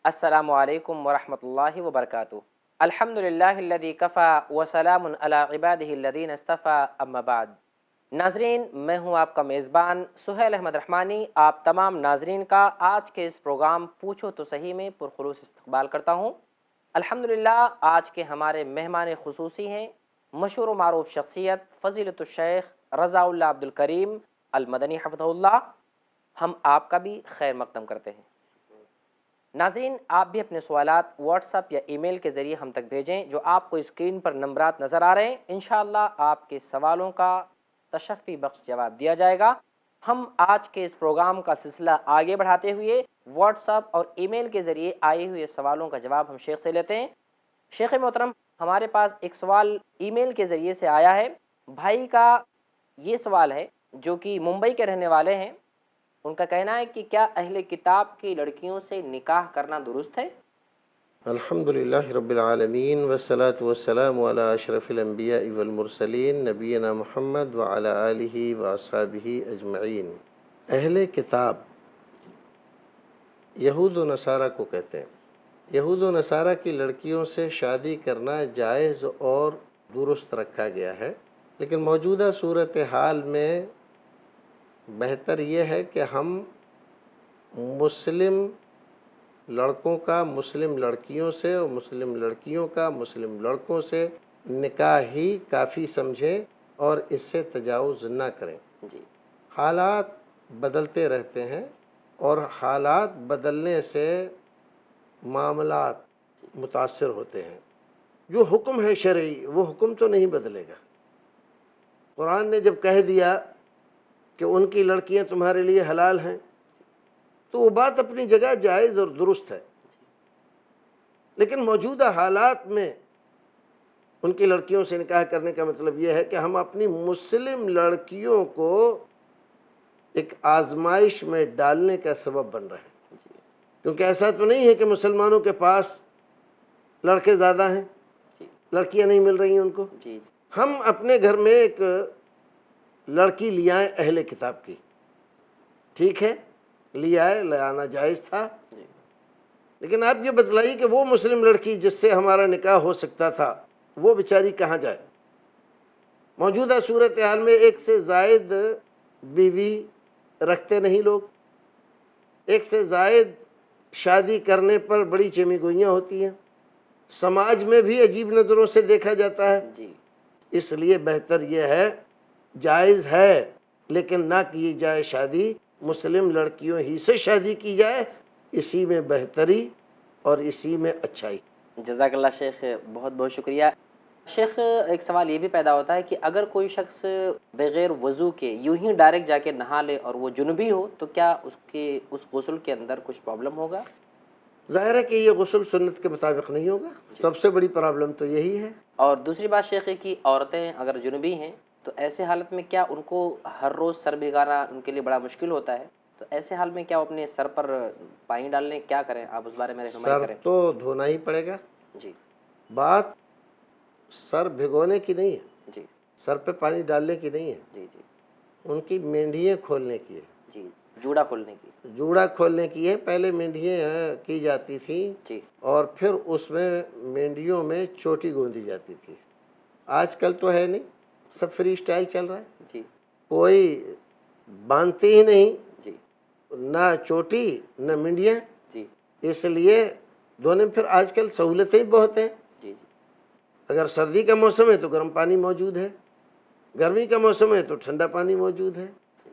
السلام علیکم ورحمۃ اللہ وبرکاتہ۔ الحمدللہ کفا وسلام علی عبادہ الذین اصطفیٰ، اما بعد۔ ناظرین، میں ہوں آپ کا میزبان سہیل احمد رحمانی، آپ تمام ناظرین کا آج کے اس پروگرام پوچھو تو صحیح میں پرخلوص استقبال کرتا ہوں۔ الحمدللہ آج کے ہمارے مہمان خصوصی ہیں مشہور و معروف شخصیت فضیلت الشیخ رضا اللہ عبد الکریم المدنی حفظہ اللہ۔ ہم آپ کا بھی خیر مقدم کرتے ہیں۔ ناظرین، آپ بھی اپنے سوالات واٹس ایپ یا ای میل کے ذریعے ہم تک بھیجیں، جو آپ کو اسکرین پر نمبرات نظر آ رہے ہیں۔ انشاءاللہ آپ کے سوالوں کا تشفی بخش جواب دیا جائے گا۔ ہم آج کے اس پروگرام کا سلسلہ آگے بڑھاتے ہوئے واٹس ایپ اور ای میل کے ذریعے آئے ہوئے سوالوں کا جواب ہم شیخ سے لیتے ہیں۔ شیخ محترم، ہمارے پاس ایک سوال ای میل کے ذریعے سے آیا ہے۔ بھائی کا یہ سوال ہے جو کہ ممبئی کے رہنے والے ہیں۔ ان کا کہنا ہے کہ کیا اہل کتاب کی لڑکیوں سے نکاح کرنا درست ہے؟ الحمدللہ رب العالمین والصلاة والسلام علی اشرف الانبیاء والمرسلین نبینا محمد وعلی آلہ واصحابہ اجمعین۔ اہل کتاب یہود و نصارہ کو کہتے ہیں۔ یہود و نصارہ کی لڑکیوں سے شادی کرنا جائز اور درست رکھا گیا ہے، لیکن موجودہ صورتحال میں بہتر یہ ہے کہ ہم مسلم لڑکوں کا مسلم لڑکیوں سے اور مسلم لڑکیوں کا مسلم لڑکوں سے نکاح ہی کافی سمجھیں اور اس سے تجاوز نہ کریں۔ جی، حالات بدلتے رہتے ہیں اور حالات بدلنے سے معاملات متاثر ہوتے ہیں۔ جو حکم ہے شرعی وہ حکم تو نہیں بدلے گا۔ قرآن نے جب کہہ دیا کہ ان کی لڑکیاں تمہارے لیے حلال ہیں تو وہ بات اپنی جگہ جائز اور درست ہے، لیکن موجودہ حالات میں ان کی لڑکیوں سے نکاح کرنے کا مطلب یہ ہے کہ ہم اپنی مسلم لڑکیوں کو ایک آزمائش میں ڈالنے کا سبب بن رہے ہیں، کیونکہ ایسا تو نہیں ہے کہ مسلمانوں کے پاس لڑکے زیادہ ہیں، لڑکیاں نہیں مل رہی ہیں ان کو۔ جی، ہم اپنے گھر میں ایک لڑکی لے آئیں اہل کتاب کی، ٹھیک ہے، لے آئے، لے آنا جائز تھا، لیکن آپ یہ بتلائیے کہ وہ مسلم لڑکی جس سے ہمارا نکاح ہو سکتا تھا وہ بیچاری کہاں جائے؟ موجودہ صورتحال میں ایک سے زائد بیوی رکھتے نہیں لوگ، ایک سے زائد شادی کرنے پر بڑی چمی گوئیاں ہوتی ہیں، سماج میں بھی عجیب نظروں سے دیکھا جاتا ہے۔ جی، اس لیے بہتر یہ ہے، جائز ہے لیکن نہ کی جائے شادی، مسلم لڑکیوں ہی سے شادی کی جائے، اسی میں بہتری اور اسی میں اچھائی۔ جزاک اللہ شیخ، بہت بہت شکریہ۔ شیخ، ایک سوال یہ بھی پیدا ہوتا ہے کہ اگر کوئی شخص بغیر وضو کے یوں ہی ڈائریکٹ جا کے نہا لے اور وہ جنبی ہو تو کیا اس غسل کے اندر کچھ پرابلم ہوگا؟ ظاہر ہے کہ یہ غسل سنت کے مطابق نہیں ہوگا، سب سے بڑی پرابلم تو یہی ہے۔ اور دوسری بات شیخ ہے کہ عورتیں اگر جنبی ہیں تو ایسے حالت میں کیا ان کو ہر روز سر بھگانا ان کے لیے بڑا مشکل ہوتا ہے؟ تو ایسے حال میں کیا وہ اپنے سر پر پانی ڈالنے کیا کریں؟ آپ اس بارے میں رہنمائی سر کریں۔ تو دھونا ہی پڑے گا۔ جی، بات سر بھگونے کی نہیں ہے، جی، سر پہ پانی ڈالنے کی نہیں ہے، جی، جی، ان کی مینڈیاں کھولنے کی ہے، جی، جوڑا کھولنے کی۔ جوڑا کھولنے کی ہے۔ پہلے مینڈیاں کی جاتی تھیں جی، اور پھر اس میں مینڈیوں میں چوٹی گوندی جاتی تھی۔ آج کل تو ہے نہیں، سب فری اسٹائل چل رہا ہے، جی، کوئی باندھتے ہی نہیں، جی، نہ چوٹی نہ منڈیاں، جی، اس لیے دونوں میں پھر آج کل سہولتیں بہت ہیں۔ جی، اگر سردی کا موسم ہے تو گرم پانی موجود ہے، گرمی کا موسم ہے تو ٹھنڈا پانی موجود ہے،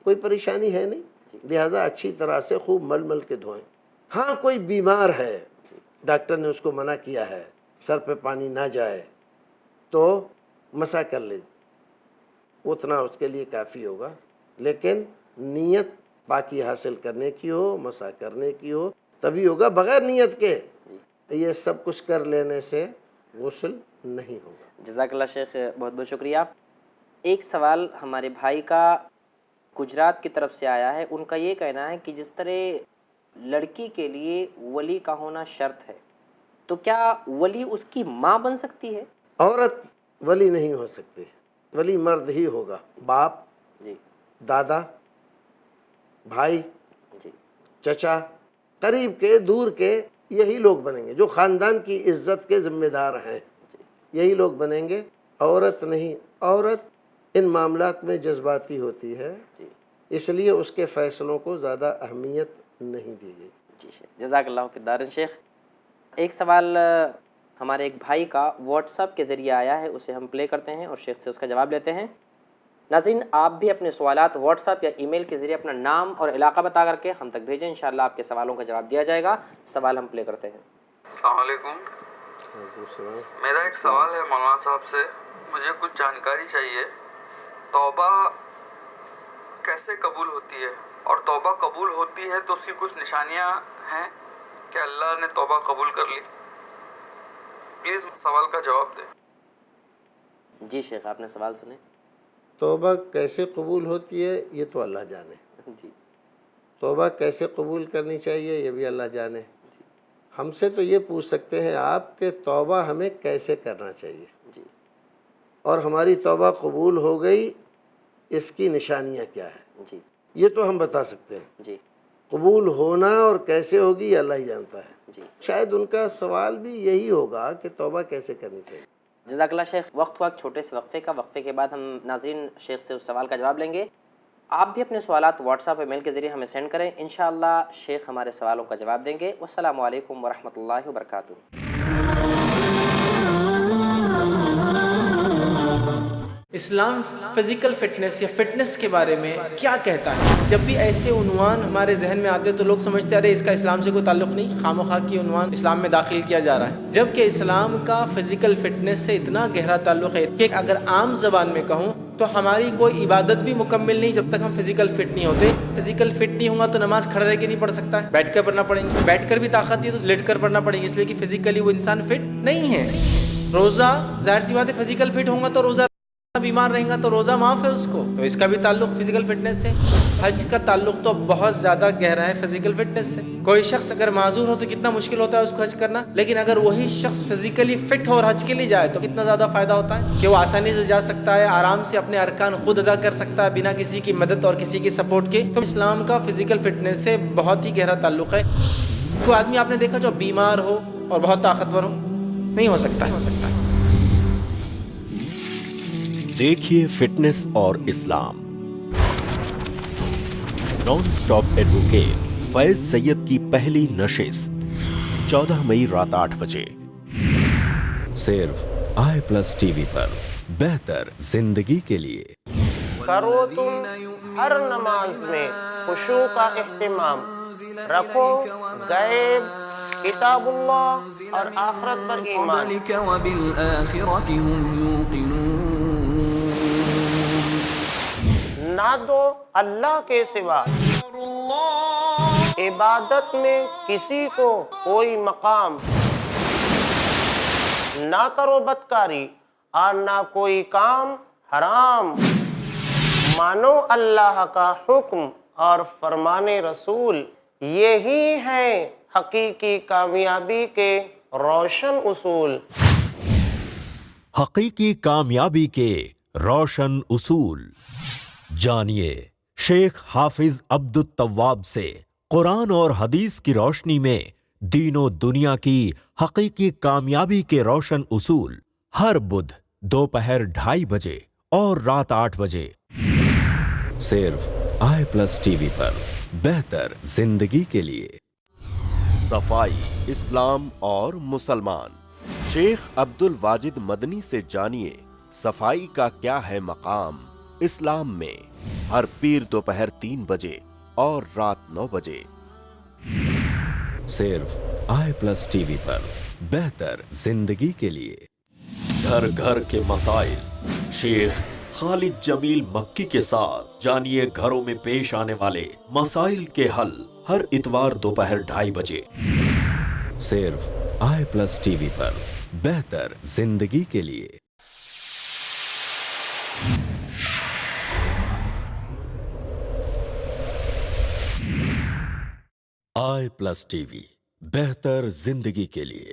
کوئی پریشانی ہے نہیں، لہٰذا اچھی طرح سے خوب مل مل کے دھوئیں۔ ہاں کوئی بیمار ہے، ڈاکٹر نے اس کو منع کیا ہے سر پہ پانی نہ جائے تو مسح کر لے، اتنا اس کے لیے کافی ہوگا، لیکن نیت پاکی حاصل کرنے کی ہو، مسح کرنے کی ہو تبھی ہوگا، بغیر نیت کے یہ سب کچھ کر لینے سے غسل نہیں ہوگا۔ جزاک اللہ شیخ، بہت بہت شکریہ۔ ایک سوال ہمارے بھائی کا گجرات کی طرف سے آیا ہے۔ ان کا یہ کہنا ہے کہ جس طرح لڑکی کے لیے ولی کا ہونا شرط ہے تو کیا ولی اس کی ماں بن سکتی ہے؟ عورت ولی نہیں ہو سکتی، ولی مرد ہی ہوگا، باپ، جی، دادا، بھائی، جی، چچا، قریب کے دور کے یہی لوگ بنیں گے جو خاندان کی عزت کے ذمہ دار ہیں، یہی لوگ بنیں گے، عورت نہیں۔ عورت ان معاملات میں جذباتی ہوتی ہے، اس لیے اس کے فیصلوں کو زیادہ اہمیت نہیں دی گئی۔ جی شیخ، جزاک اللہ فی الدارین۔ شیخ، ایک سوال ہمارے ایک بھائی کا واٹس ایپ کے ذریعے آیا ہے، اسے ہم پلے کرتے ہیں اور شیخ سے اس کا جواب لیتے ہیں۔ ناظرین، آپ بھی اپنے سوالات واٹس ایپ یا ای میل کے ذریعے اپنا نام اور علاقہ بتا کر کے ہم تک بھیجیں، انشاءاللہ آپ کے سوالوں کا جواب دیا جائے گا۔ سوال ہم پلے کرتے ہیں۔ السلام علیکم، میرا ایک سوال ہے مولانا صاحب سے، مجھے کچھ جانکاری چاہیے۔ توبہ کیسے قبول ہوتی ہے، اور توبہ قبول ہوتی ہے تو اس کی کچھ نشانیاں ہیں کہ اللہ نے توبہ قبول کر لی؟ پلیز سوال کا جواب دیں۔ جی شیخ، آپ نے سوال سنے۔ توبہ کیسے قبول ہوتی ہے یہ تو اللہ جانے، جی توبہ کیسے قبول کرنی چاہیے یہ بھی اللہ جانے۔ ہم سے تو یہ پوچھ سکتے ہیں آپ کہ توبہ ہمیں کیسے کرنا چاہیے، جی اور ہماری توبہ قبول ہو گئی اس کی نشانیاں کیا ہیں، جی یہ تو ہم بتا سکتے ہیں۔ جی قبول ہونا اور کیسے ہوگی یہ اللہ ہی جانتا ہے۔ جی، شاید ان کا سوال بھی یہی ہوگا کہ توبہ کیسے کرنی چاہیے۔ جزاک اللہ شیخ۔ وقت ہوا چھوٹے سے وقفے کا، وقفے کے بعد ہم ناظرین شیخ سے اس سوال کا جواب لیں گے۔ آپ بھی اپنے سوالات واٹس ایپ اور میل کے ذریعے ہمیں سینڈ کریں، انشاءاللہ شیخ ہمارے سوالوں کا جواب دیں گے۔ والسلام علیکم ورحمۃ اللہ وبرکاتہ۔ اسلام فزیکل فٹنس یا فٹنس کے بارے میں کیا کہتا ہے؟ جب بھی ایسے عنوان ہمارے ذہن میں آتے تو لوگ سمجھتے ارے اس کا اسلام سے کوئی تعلق نہیں، خواہ مخواہ کی عنوان اسلام میں داخل کیا جا رہا ہے، جبکہ اسلام کا فزیکل فٹنس سے اتنا گہرا تعلق ہے کہ اگر عام زبان میں کہوں تو ہماری کوئی عبادت بھی مکمل نہیں جب تک ہم فزیکل فٹ نہیں ہوتے۔ فزیکل فٹ نہیں ہوں گا تو نماز کھڑا رہ کے نہیں پڑھ سکتا ہے، بیٹھ کر پڑھنا پڑیں گی، بیٹھ کر بھی طاقت نہیں ہے تو لیٹ کر پڑھنا پڑیں گی، اس لیے کہ فزیکلی وہ انسان فٹ نہیں ہے۔ روزہ ظاہر سی بات ہے فزیکل فٹ ہوں گا تو روزہ، بیمار رہیں گا تو روزہ معاف ہے اس کو، تو اس کا بھی تعلق فزیکل فٹنس سے۔ حج کا تعلق تو بہت زیادہ گہرا ہے فزیکل فٹنس سے۔ کوئی شخص اگر معذور ہو تو کتنا مشکل ہوتا ہے اس کو حج کرنا، لیکن اگر وہی شخص فزیکلی فٹ ہو اور حج کے لیے جائے تو کتنا زیادہ فائدہ ہوتا ہے کہ وہ آسانی سے جا سکتا ہے، آرام سے اپنے ارکان خود ادا کر سکتا ہے بنا کسی کی مدد اور کسی کی سپورٹ کے۔ تو اسلام کا فزیکل فٹنس سے بہت ہی گہرا تعلق ہے۔ کوئی آدمی آپ نے دیکھا جو بیمار ہو اور بہت طاقتور ہو؟ نہیں ہو سکتا ہے۔ دیکھیے فٹنس اور اسلام، نان سٹاپ ایڈوکیٹ فیض سید کی پہلی نشست 14 مئی رات 8 بجے، صرف آئی پلس ٹی وی پر، بہتر زندگی کے لیے۔ کرو تم ہر نماز میں خشوع کا اہتمام، رکھو غیب، کتاب اللہ اور آخرت پر ایمان۔ وبالآخرة هم يوقنون۔ نہ دو اللہ کے سوا عبادت میں کسی کو کوئی مقام، نہ کرو بدکاری اور نہ کوئی کام حرام، مانو اللہ کا حکم اور فرمان رسول، یہی ہیں حقیقی کامیابی کے روشن اصول۔ حقیقی کامیابی کے روشن اصول جانیے شیخ حافظ عبد التواب سے قرآن اور حدیث کی روشنی میں دین و دنیا کی حقیقی کامیابی کے روشن اصول، ہر بدھ دوپہر 2:30 بجے اور رات 8 بجے، صرف آئی پلس ٹی وی پر، بہتر زندگی کے لیے۔ صفائی، اسلام اور مسلمان، شیخ عبد الواجد مدنی سے جانیے صفائی کا کیا ہے مقام اسلام میں، ہر پیر دوپہر 3 بجے اور رات 9 بجے، صرف آئی پلس ٹی وی پر، بہتر زندگی کے لیے۔ گھر گھر کے مسائل، شیخ خالد جمیل مکی کے ساتھ جانیے گھروں میں پیش آنے والے مسائل کے حل، ہر اتوار دوپہر 2:30 بجے، صرف آئی پلس ٹی وی پر، بہتر زندگی کے لیے۔ آئی پلس ٹی وی، بہتر زندگی کے لیے۔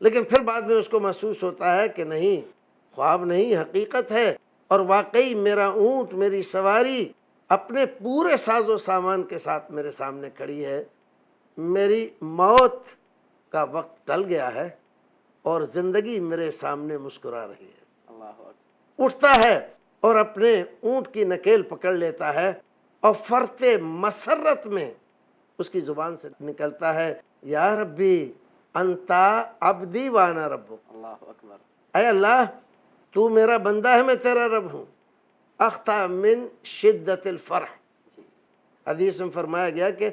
لیکن پھر بعد میں اس کو محسوس ہوتا ہے کہ نہیں، خواب نہیں، حقیقت ہے، اور واقعی میرا اونٹ، میری سواری اپنے پورے ساز و سامان کے ساتھ میرے سامنے کھڑی ہے، میری موت کا وقت ٹل گیا ہے اور زندگی میرے سامنے مسکرا رہی ہے۔ اٹھتا ہے اور اپنے اونٹ کی نکیل پکڑ لیتا ہے اور فرط مسرت میں اس کی زبان سے نکلتا ہے، یا ربی انتا عبدی وانا ربک، اے اللہ تو میرا بندہ ہے، میں تیرا رب ہوں۔ اختا من شدت الفرح، حدیث میں فرمایا گیا کہ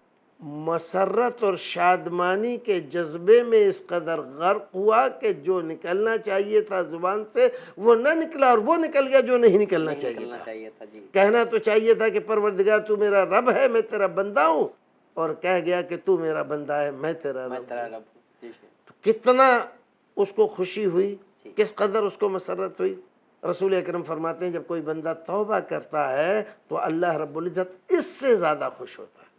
مسرت اور شادمانی کے جذبے میں اس قدر غرق ہوا کہ جو نکلنا چاہیے تھا زبان سے وہ نہ نکلا، اور وہ نکل گیا جو نہیں نکلنا چاہیے تھا۔ کہنا تو چاہیے تھا کہ پروردگار تو میرا رب ہے، میں تیرا بندہ ہوں، اور کہہ گیا کہ تو میرا بندہ ہے، میں تیرا رب ہوں۔ تو کتنا اس کو خوشی ہوئی، کس قدر اس کو مسرت ہوئی۔ رسول اکرم فرماتے ہیں جب کوئی بندہ توبہ کرتا ہے تو اللہ رب العزت اس سے زیادہ خوش ہوتا ہے،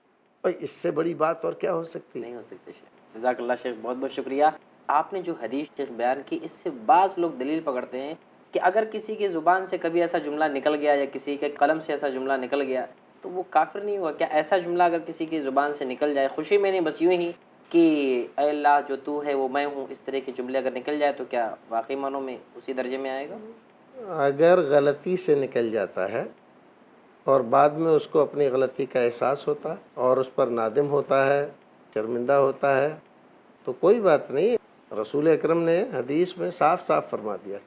اور اس سے بڑی بات اور کیا ہو سکتی ہے؟ نہیں ہو سکتی شیخ۔ جزاک اللہ شیخ، بہت بہت شکریہ۔ آپ نے جو حدیث شیخ بیان کی، اس سے بعض لوگ دلیل پکڑتے ہیں کہ اگر کسی کی زبان سے کبھی ایسا جملہ نکل گیا یا کسی کے قلم سے ایسا جملہ نکل گیا تو وہ کافر نہیں ہوا۔ کیا ایسا جملہ اگر کسی کی زبان سے نکل جائے، خوشی میں نہیں، بس یوں ہی کہ اے اللہ جو تو ہے وہ میں ہوں، اس طرح کے جملے اگر نکل جائے تو کیا واقعی معنوں میں اسی درجے میں آئے گا؟ اگر غلطی سے نکل جاتا ہے اور بعد میں اس کو اپنی غلطی کا احساس ہوتا ہے اور اس پر نادم ہوتا ہے، شرمندہ ہوتا ہے، تو کوئی بات نہیں۔ رسول اکرم نے حدیث میں صاف صاف فرما دیا،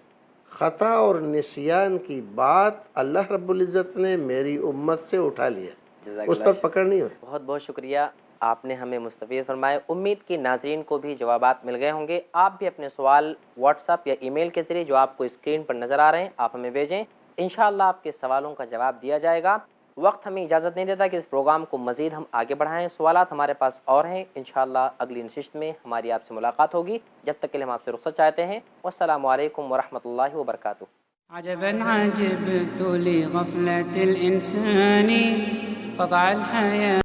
خطا اور نسیان کی بات اللہ رب العزت نے میری امت سے اٹھا لیا، اس پر پکڑ نہیں ہوتی۔ بہت بہت شکریہ، آپ نے ہمیں مستفید فرمائے۔ امید کی ناظرین کو بھی جوابات مل گئے ہوں گے۔ آپ بھی اپنے سوال واٹس ایپ یا ای میل کے ذریعے جو آپ کو اسکرین پر نظر آ رہے ہیں آپ ہمیں بھیجیں، انشاءاللہ آپ کے سوالوں کا جواب دیا جائے گا۔ وقت ہمیں اجازت نہیں دیتا کہ اس پروگرام کو مزید ہم آگے بڑھائیں، سوالات ہمارے پاس اور ہیں، انشاءاللہ اگلی نشست میں ہماری آپ سے ملاقات ہوگی۔ جب تک کے لیے ہم آپ سے رخصت چاہتے ہیں، والسلام علیکم ورحمۃ اللہ وبرکاتہ۔ عجبا عجبت لغفلة الإنسان قطع الحياة